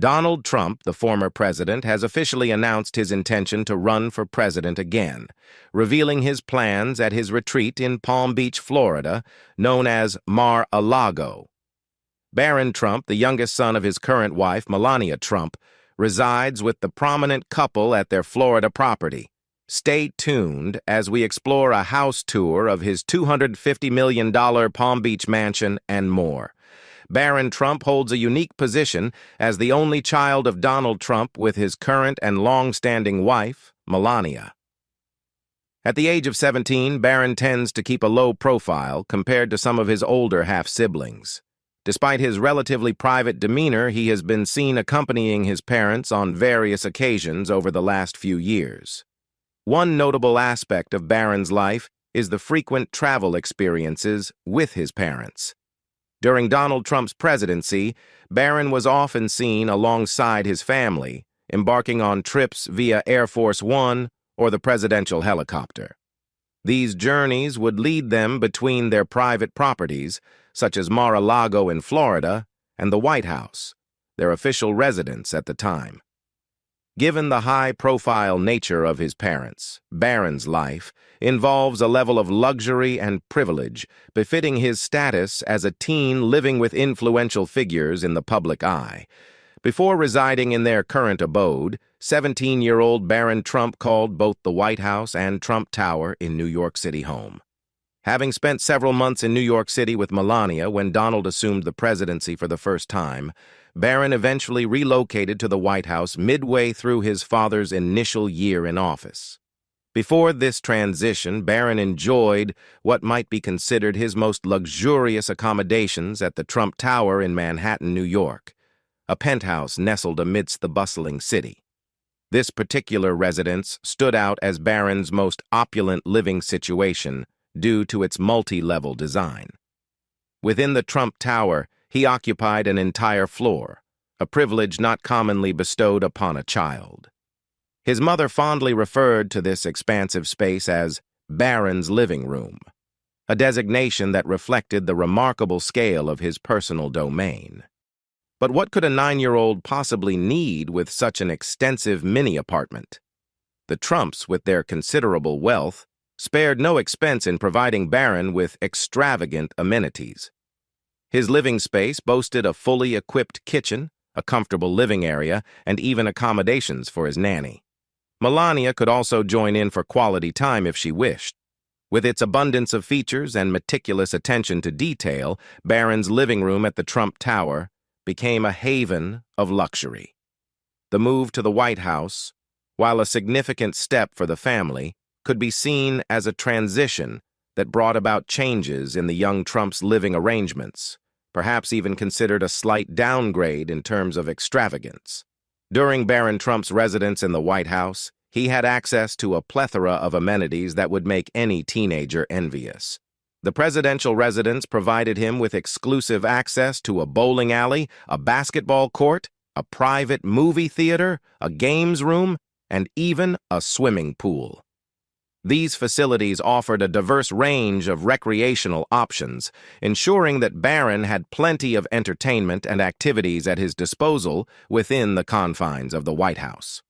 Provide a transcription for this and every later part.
Donald Trump, the former president, has officially announced his intention to run for president again, revealing his plans at his retreat in Palm Beach, Florida, known as Mar-A-Lago. Barron Trump, the youngest son of his current wife, Melania Trump, resides with the prominent couple at their Florida property. Stay tuned as we explore a house tour of his $250 million Palm Beach mansion and more. Barron Trump holds a unique position as the only child of Donald Trump with his current and long-standing wife, Melania. At the age of 17, Barron tends to keep a low profile compared to some of his older half-siblings. Despite his relatively private demeanor, he has been seen accompanying his parents on various occasions over the last few years. One notable aspect of Barron's life is the frequent travel experiences with his parents. During Donald Trump's presidency, Barron was often seen alongside his family, embarking on trips via Air Force One or the presidential helicopter. These journeys would lead them between their private properties, such as Mar-A-Lago in Florida, and the White House, their official residence at the time. Given the high-profile nature of his parents, Barron's life involves a level of luxury and privilege befitting his status as a teen living with influential figures in the public eye. Before residing in their current abode, 17-year-old Barron Trump called both the White House and Trump Tower in New York City home. Having spent several months in New York City with Melania when Donald assumed the presidency for the first time, Barron eventually relocated to the White House midway through his father's initial year in office. Before this transition, Barron enjoyed what might be considered his most luxurious accommodations at the Trump Tower in Manhattan, New York, a penthouse nestled amidst the bustling city. This particular residence stood out as Barron's most opulent living situation due to its multi-level design. Within the Trump Tower, he occupied an entire floor, a privilege not commonly bestowed upon a child. His mother fondly referred to this expansive space as Barron's living room, a designation that reflected the remarkable scale of his personal domain. But what could a 9-year-old possibly need with such an extensive mini-apartment? The Trumps, with their considerable wealth, spared no expense in providing Barron with extravagant amenities. His living space boasted a fully equipped kitchen, a comfortable living area, and even accommodations for his nanny. Melania could also join in for quality time if she wished. With its abundance of features and meticulous attention to detail, Barron's living room at the Trump Tower became a haven of luxury. The move to the White House, while a significant step for the family, could be seen as a transition that brought about changes in the young Trump's living arrangements, perhaps even considered a slight downgrade in terms of extravagance. During Barron Trump's residence in the White House, he had access to a plethora of amenities that would make any teenager envious. The presidential residence provided him with exclusive access to a bowling alley, a basketball court, a private movie theater, a games room, and even a swimming pool. These facilities offered a diverse range of recreational options, ensuring that Barron had plenty of entertainment and activities at his disposal within the confines of the White House.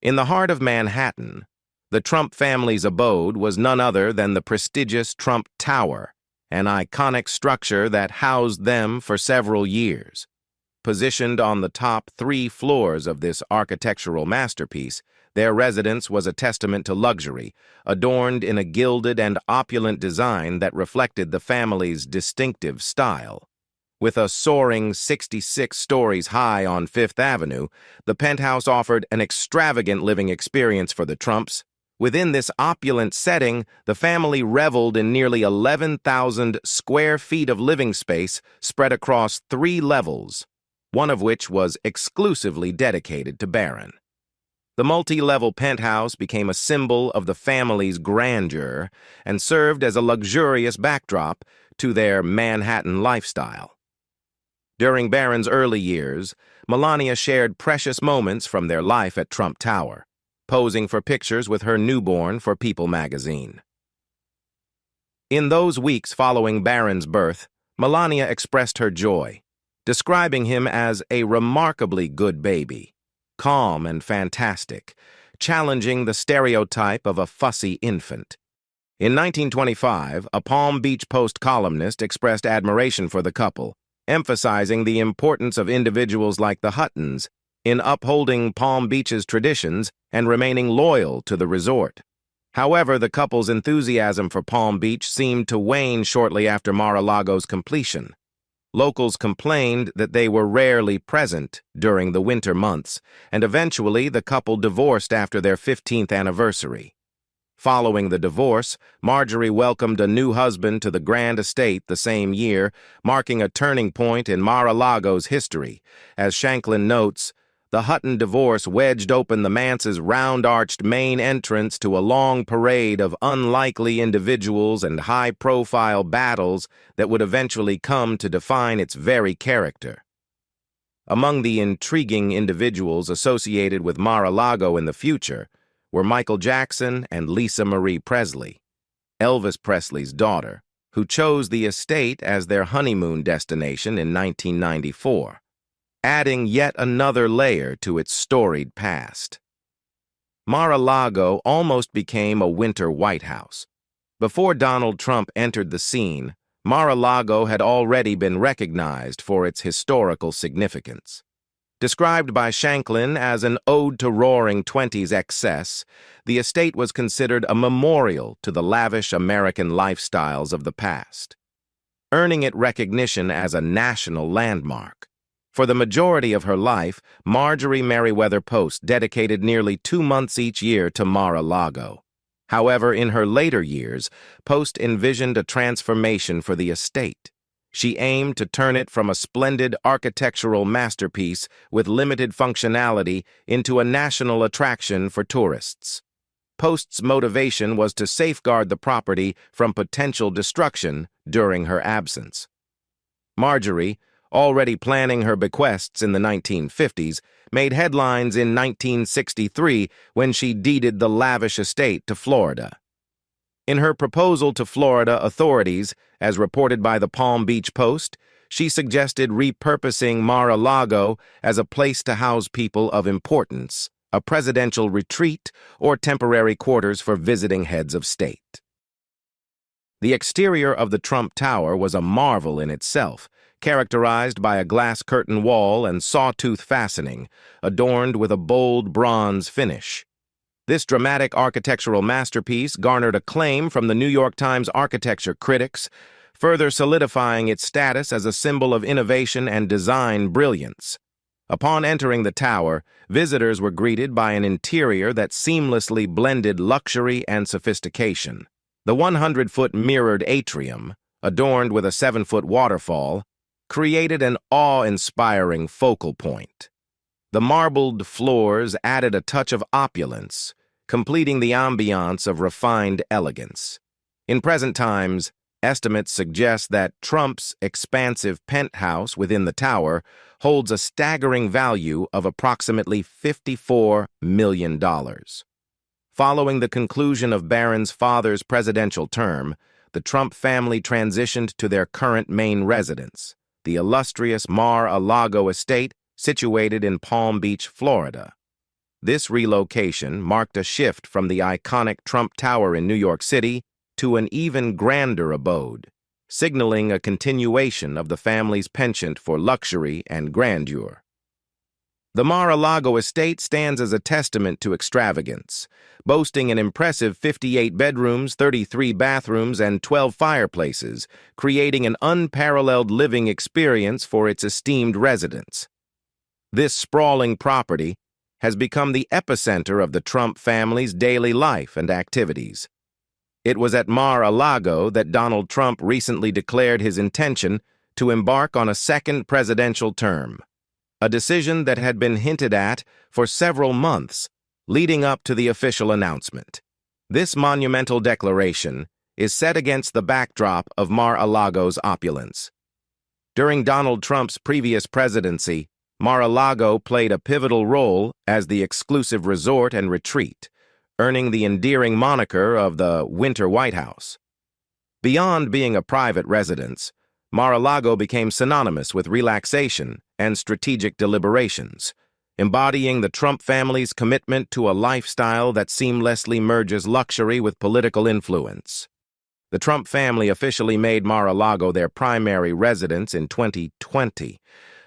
In the heart of Manhattan, the Trump family's abode was none other than the prestigious Trump Tower, an iconic structure that housed them for several years. Positioned on the top 3 floors of this architectural masterpiece, their residence was a testament to luxury, adorned in a gilded and opulent design that reflected the family's distinctive style. With a soaring 66 stories high on Fifth Avenue, the penthouse offered an extravagant living experience for the Trumps. Within this opulent setting, the family reveled in nearly 11,000 square feet of living space spread across 3 levels, one of which was exclusively dedicated to Barron. The multi-level penthouse became a symbol of the family's grandeur and served as a luxurious backdrop to their Manhattan lifestyle. During Barron's early years, Melania shared precious moments from their life at Trump Tower, posing for pictures with her newborn for People magazine. In those weeks following Barron's birth, Melania expressed her joy. describing him as a remarkably good baby, calm and fantastic, challenging the stereotype of a fussy infant. In 1925, a Palm Beach Post columnist expressed admiration for the couple, emphasizing the importance of individuals like the Huttons in upholding Palm Beach's traditions and remaining loyal to the resort. However, the couple's enthusiasm for Palm Beach seemed to wane shortly after Mar-A-Lago's completion. Locals complained that they were rarely present during the winter months, and eventually the couple divorced after their 15th anniversary. Following the divorce, Marjorie welcomed a new husband to the grand estate the same year, marking a turning point in Mar-A-Lago's history. As Shanklin notes, the Hutton divorce wedged open the manse's round-arched main entrance to a long parade of unlikely individuals and high-profile battles that would eventually come to define its very character. Among the intriguing individuals associated with Mar-A-Lago in the future were Michael Jackson and Lisa Marie Presley, Elvis Presley's daughter, who chose the estate as their honeymoon destination in 1994. Adding yet another layer to its storied past. Mar-A-Lago almost became a winter White House. Before Donald Trump entered the scene, Mar-A-Lago had already been recognized for its historical significance. Described by Shanklin as an ode to roaring 20s excess, the estate was considered a memorial to the lavish American lifestyles of the past, earning it recognition as a national landmark. For the majority of her life, Marjorie Merriweather Post dedicated nearly 2 months each year to Mar-A-Lago. However, in her later years, Post envisioned a transformation for the estate. She aimed to turn it from a splendid architectural masterpiece with limited functionality into a national attraction for tourists. Post's motivation was to safeguard the property from potential destruction during her absence. Marjorie, already planning her bequests in the 1950s, made headlines in 1963 when she deeded the lavish estate to Florida. In her proposal to Florida authorities, as reported by the Palm Beach Post, she suggested repurposing Mar-A-Lago as a place to house people of importance, a presidential retreat, or temporary quarters for visiting heads of state. The exterior of the Trump Tower was a marvel in itself, characterized by a glass curtain wall and sawtooth fastening, adorned with a bold bronze finish. This dramatic architectural masterpiece garnered acclaim from the New York Times architecture critics, further solidifying its status as a symbol of innovation and design brilliance. Upon entering the tower, visitors were greeted by an interior that seamlessly blended luxury and sophistication. The 100-foot mirrored atrium, adorned with a 7-foot waterfall, created an awe-inspiring focal point. The marbled floors added a touch of opulence, completing the ambiance of refined elegance. In present times, estimates suggest that Trump's expansive penthouse within the tower holds a staggering value of approximately $54 million. Following the conclusion of Barron's father's presidential term, the Trump family transitioned to their current main residence, the illustrious Mar-A-Lago estate situated in Palm Beach, Florida. This relocation marked a shift from the iconic Trump Tower in New York City to an even grander abode, signaling a continuation of the family's penchant for luxury and grandeur. The Mar-A-Lago estate stands as a testament to extravagance, boasting an impressive 58 bedrooms, 33 bathrooms, and 12 fireplaces, creating an unparalleled living experience for its esteemed residents. This sprawling property has become the epicenter of the Trump family's daily life and activities. It was at Mar-A-Lago that Donald Trump recently declared his intention to embark on a second presidential term, a decision that had been hinted at for several months leading up to the official announcement. This monumental declaration is set against the backdrop of Mar-A-Lago's opulence. During Donald Trump's previous presidency, Mar-A-Lago played a pivotal role as the exclusive resort and retreat, earning the endearing moniker of the Winter White House. Beyond being a private residence, Mar-A-Lago became synonymous with relaxation and strategic deliberations, embodying the Trump family's commitment to a lifestyle that seamlessly merges luxury with political influence. The Trump family officially made Mar-A-Lago their primary residence in 2020,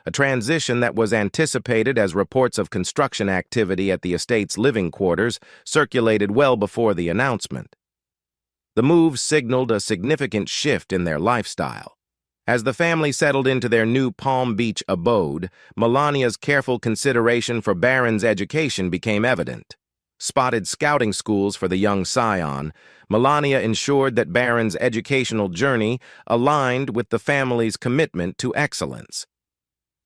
a transition that was anticipated as reports of construction activity at the estate's living quarters circulated well before the announcement. The move signaled a significant shift in their lifestyle. As the family settled into their new Palm Beach abode, Melania's careful consideration for Barron's education became evident. Spotted scouting schools for the young scion, Melania ensured that Barron's educational journey aligned with the family's commitment to excellence.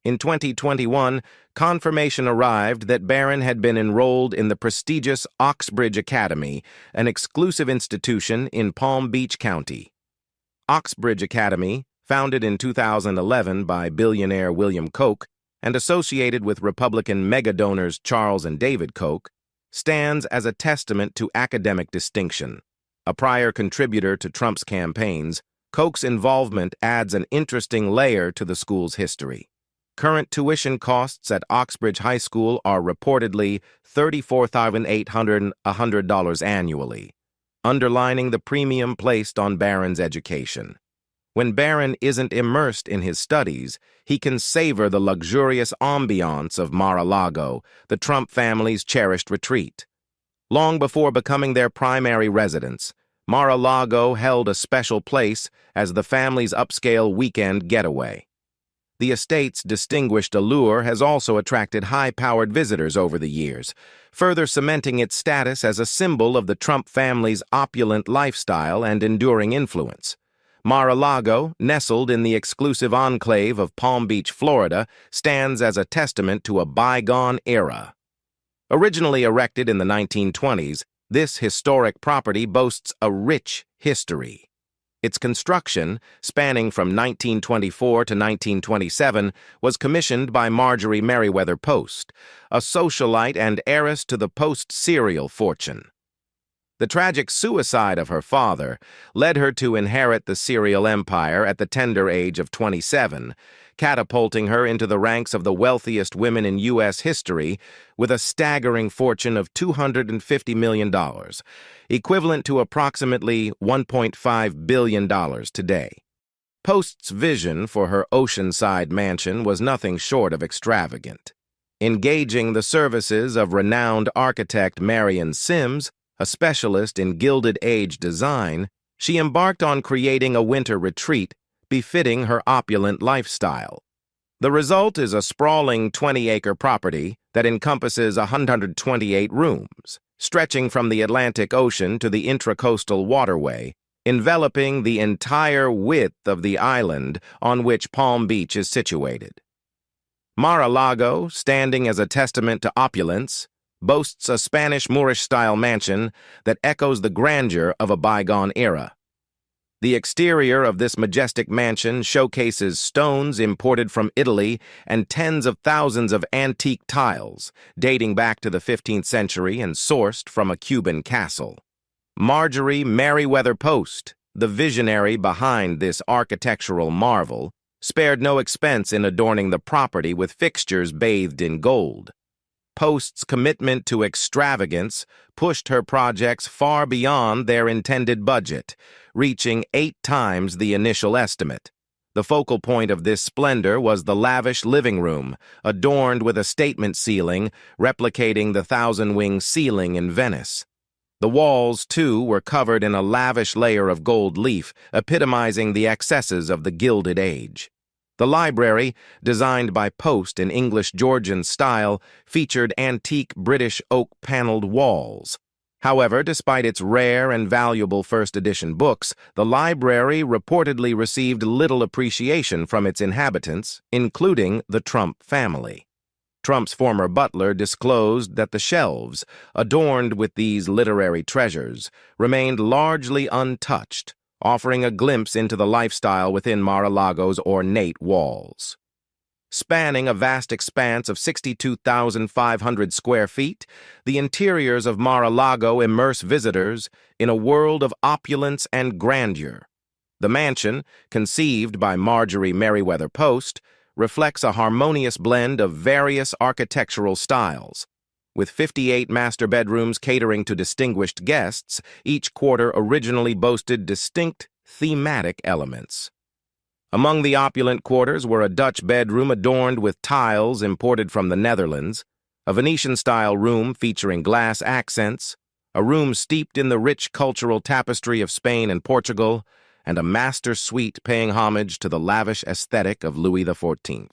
In 2021, confirmation arrived that Barron had been enrolled in the prestigious Oxbridge Academy, an exclusive institution in Palm Beach County. Oxbridge Academy, founded in 2011 by billionaire William Koch and associated with Republican mega-donors Charles and David Koch, stands as a testament to academic distinction. A prior contributor to Trump's campaigns, Koch's involvement adds an interesting layer to the school's history. Current tuition costs at Oxbridge High School are reportedly $34,800 annually, underlining the premium placed on Barron's education. When Barron isn't immersed in his studies, he can savor the luxurious ambiance of Mar-A-Lago, the Trump family's cherished retreat. Long before becoming their primary residence, Mar-A-Lago held a special place as the family's upscale weekend getaway. The estate's distinguished allure has also attracted high-powered visitors over the years, further cementing its status as a symbol of the Trump family's opulent lifestyle and enduring influence. Mar-A-Lago, nestled in the exclusive enclave of Palm Beach, Florida, stands as a testament to a bygone era. Originally erected in the 1920s, this historic property boasts a rich history. Its construction, spanning from 1924 to 1927, was commissioned by Marjorie Merriweather Post, a socialite and heiress to the Post cereal fortune. The tragic suicide of her father led her to inherit the cereal empire at the tender age of 27, catapulting her into the ranks of the wealthiest women in U.S. history with a staggering fortune of $250 million, equivalent to approximately $1.5 billion today. Post's vision for her oceanside mansion was nothing short of extravagant. Engaging the services of renowned architect Marion Sims, a specialist in Gilded Age design, she embarked on creating a winter retreat befitting her opulent lifestyle. The result is a sprawling 20-acre property that encompasses 128 rooms, stretching from the Atlantic Ocean to the Intracoastal Waterway, enveloping the entire width of the island on which Palm Beach is situated. Mar-A-Lago, standing as a testament to opulence, boasts a Spanish Moorish-style mansion that echoes the grandeur of a bygone era. The exterior of this majestic mansion showcases stones imported from Italy and tens of thousands of antique tiles, dating back to the 15th century and sourced from a Cuban castle. Marjorie Merriweather Post, the visionary behind this architectural marvel, spared no expense in adorning the property with fixtures bathed in gold. Post's commitment to extravagance pushed her projects far beyond their intended budget, reaching 8 times the initial estimate. The focal point of this splendor was the lavish living room, adorned with a statement ceiling replicating the thousand-wing ceiling in Venice. The walls, too, were covered in a lavish layer of gold leaf, epitomizing the excesses of the Gilded Age. The library, designed by Post in English Georgian style, featured antique British oak-paneled walls. However, despite its rare and valuable first-edition books, the library reportedly received little appreciation from its inhabitants, including the Trump family. Trump's former butler disclosed that the shelves, adorned with these literary treasures, remained largely untouched, offering a glimpse into the lifestyle within Mar-A-Lago's ornate walls. Spanning a vast expanse of 62,500 square feet, the interiors of Mar-A-Lago immerse visitors in a world of opulence and grandeur. The mansion, conceived by Marjorie Merriweather Post, reflects a harmonious blend of various architectural styles. With 58 master bedrooms catering to distinguished guests, each quarter originally boasted distinct thematic elements. Among the opulent quarters were a Dutch bedroom adorned with tiles imported from the Netherlands, a Venetian-style room featuring glass accents, a room steeped in the rich cultural tapestry of Spain and Portugal, and a master suite paying homage to the lavish aesthetic of Louis XIV.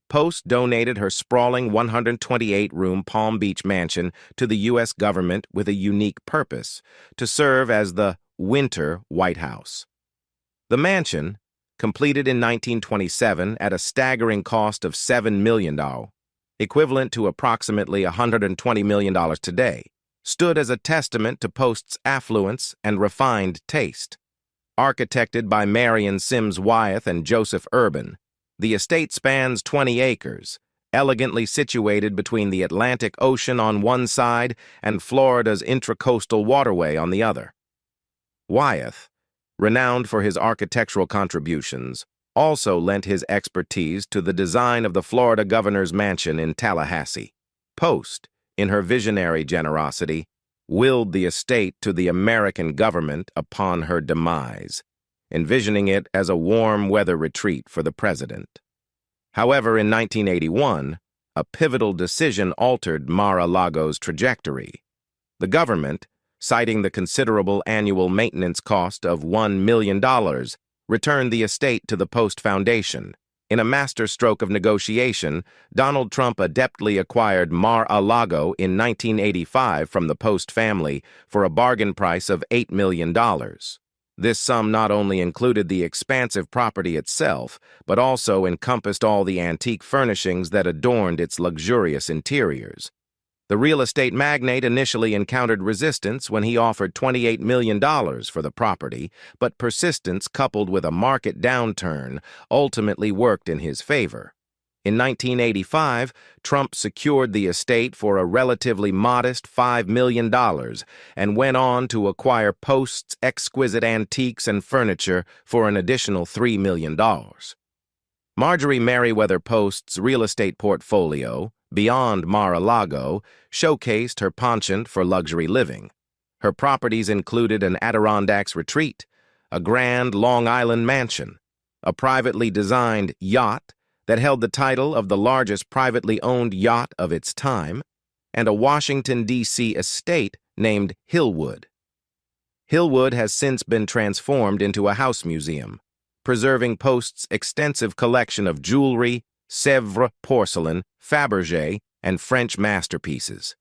Post donated her sprawling 128-room Palm Beach mansion to the U.S. government with a unique purpose, to serve as the Winter White House. The mansion, completed in 1927 at a staggering cost of $7 million, equivalent to approximately $120 million today, stood as a testament to Post's affluence and refined taste. Architected by Marion Sims Wyeth and Joseph Urban, the estate spans 20 acres, elegantly situated between the Atlantic Ocean on one side and Florida's intracoastal waterway on the other. Wyeth, renowned for his architectural contributions, also lent his expertise to the design of the Florida governor's mansion in Tallahassee. Post, in her visionary generosity, willed the estate to the American government upon her demise, envisioning it as a warm-weather retreat for the president. However, in 1981, a pivotal decision altered Mar-A-Lago's trajectory. The government, citing the considerable annual maintenance cost of $1 million, returned the estate to the Post Foundation. In a masterstroke of negotiation, Donald Trump adeptly acquired Mar-A-Lago in 1985 from the Post family for a bargain price of $8 million. This sum not only included the expansive property itself, but also encompassed all the antique furnishings that adorned its luxurious interiors. The real estate magnate initially encountered resistance when he offered $28 million for the property, but persistence coupled with a market downturn ultimately worked in his favor. In 1985, Trump secured the estate for a relatively modest $5 million and went on to acquire Post's exquisite antiques and furniture for an additional $3 million. Marjorie Merriweather Post's real estate portfolio, beyond Mar-A-Lago, showcased her penchant for luxury living. Her properties included an Adirondacks retreat, a grand Long Island mansion, a privately designed yacht that held the title of the largest privately owned yacht of its time, and a Washington, D.C. estate named Hillwood. Hillwood has since been transformed into a house museum, preserving Post's extensive collection of jewelry, Sèvres porcelain, Fabergé, and French masterpieces.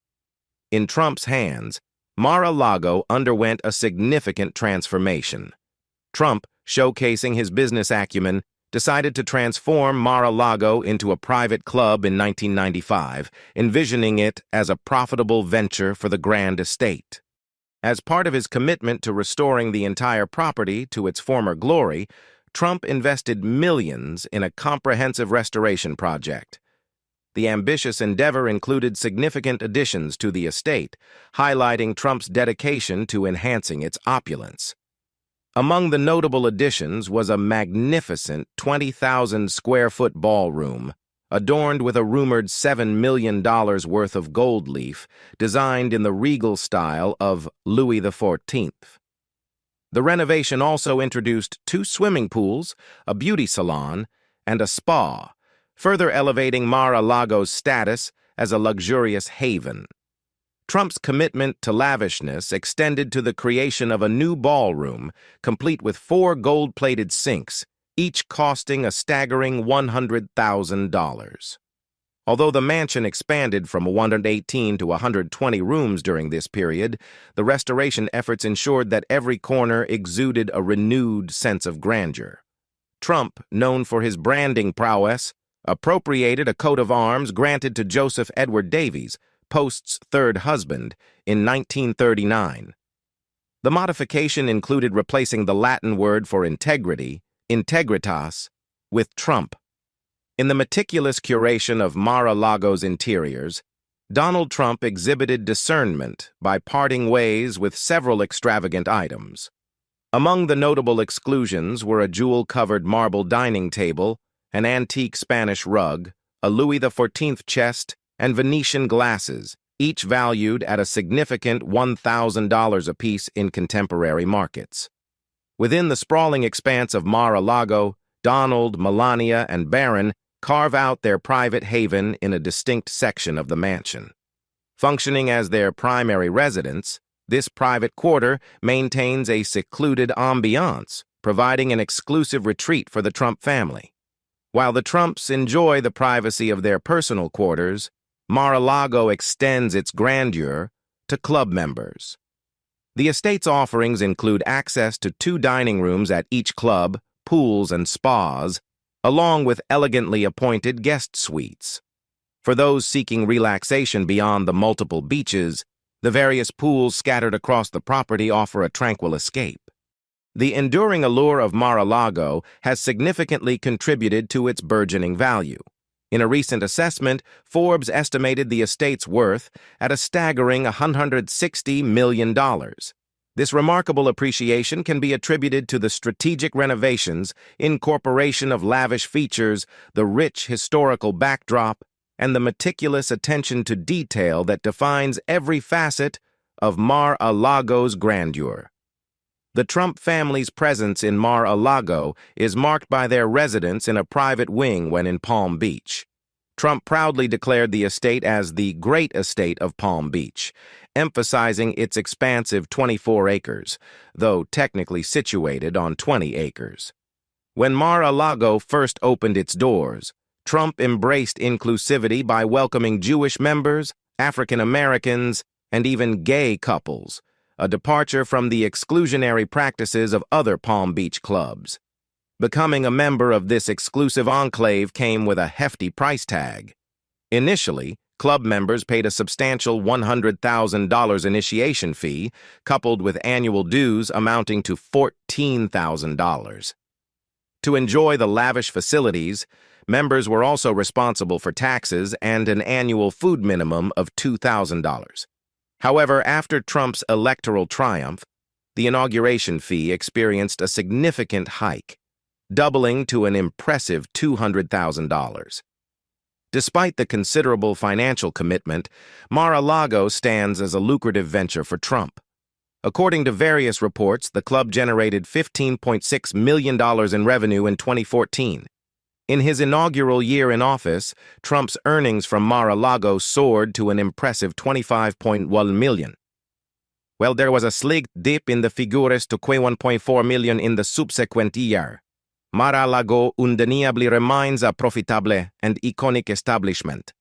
In Trump's hands, Mar-A-Lago underwent a significant transformation. Trump, showcasing his business acumen, decided to transform Mar-A-Lago into a private club in 1995, envisioning it as a profitable venture for the grand estate. As part of his commitment to restoring the entire property to its former glory, Trump invested millions in a comprehensive restoration project. The ambitious endeavor included significant additions to the estate, highlighting Trump's dedication to enhancing its opulence. Among the notable additions was a magnificent 20,000-square-foot ballroom, adorned with a rumored $7 million worth of gold leaf, designed in the regal style of Louis XIV. The renovation also introduced 2 swimming pools, a beauty salon, and a spa, further elevating Mar-A-Lago's status as a luxurious haven. Trump's commitment to lavishness extended to the creation of a new ballroom, complete with 4 gold-plated sinks, each costing a staggering $100,000. Although the mansion expanded from 118 to 120 rooms during this period, the restoration efforts ensured that every corner exuded a renewed sense of grandeur. Trump, known for his branding prowess, appropriated a coat of arms granted to Joseph Edward Davies, Post's third husband, in 1939. The modification included replacing the Latin word for integrity, integritas, with Trump. In the meticulous curation of Mar-A-Lago's interiors, Donald Trump exhibited discernment by parting ways with several extravagant items. Among the notable exclusions were a jewel-covered marble dining table, an antique Spanish rug, a Louis XIV chest, and Venetian glasses, each valued at a significant $1,000 apiece in contemporary markets. Within the sprawling expanse of Mar-A-Lago, Donald, Melania, and Barron carve out their private haven in a distinct section of the mansion. Functioning as their primary residence, this private quarter maintains a secluded ambiance, providing an exclusive retreat for the Trump family. While the Trumps enjoy the privacy of their personal quarters, Mar-A-Lago extends its grandeur to club members. The estate's offerings include access to 2 dining rooms at each club, pools and spas, along with elegantly appointed guest suites. For those seeking relaxation beyond the multiple beaches, the various pools scattered across the property offer a tranquil escape. The enduring allure of Mar-A-Lago has significantly contributed to its burgeoning value. In a recent assessment, Forbes estimated the estate's worth at a staggering $160 million. This remarkable appreciation can be attributed to the strategic renovations, incorporation of lavish features, the rich historical backdrop, and the meticulous attention to detail that defines every facet of Mar-A-Lago's grandeur. The Trump family's presence in Mar-A-Lago is marked by their residence in a private wing when in Palm Beach. Trump proudly declared the estate as the Great Estate of Palm Beach, emphasizing its expansive 24 acres, though technically situated on 20 acres. When Mar-A-Lago first opened its doors, Trump embraced inclusivity by welcoming Jewish members, African Americans, and even gay couples, a departure from the exclusionary practices of other Palm Beach clubs. Becoming a member of this exclusive enclave came with a hefty price tag. Initially, club members paid a substantial $100,000 initiation fee, coupled with annual dues amounting to $14,000. To enjoy the lavish facilities, members were also responsible for taxes and an annual food minimum of $2,000. However, after Trump's electoral triumph, the inauguration fee experienced a significant hike, doubling to an impressive $200,000. Despite the considerable financial commitment, Mar-A-Lago stands as a lucrative venture for Trump. According to various reports, the club generated $15.6 million in revenue in 2014. In his inaugural year in office, Trump's earnings from Mar-A-Lago soared to an impressive $25.1 million. While there was a slight dip in the figures to $1.4 million in the subsequent year, Mar-A-Lago undeniably remains a profitable and iconic establishment.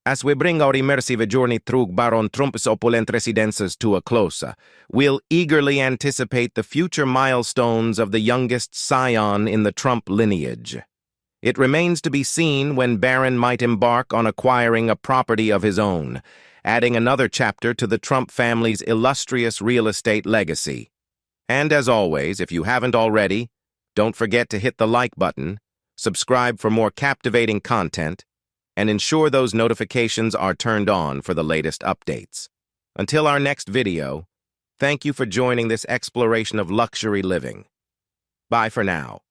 As we bring our immersive journey through Barron Trump's opulent residences to a close, we'll eagerly anticipate the future milestones of the youngest scion in the Trump lineage. It remains to be seen when Barron might embark on acquiring a property of his own, adding another chapter to the Trump family's illustrious real estate legacy. And as always, if you haven't already, don't forget to hit the like button, subscribe for more captivating content, and ensure those notifications are turned on for the latest updates. Until our next video, thank you for joining this exploration of luxury living. Bye for now.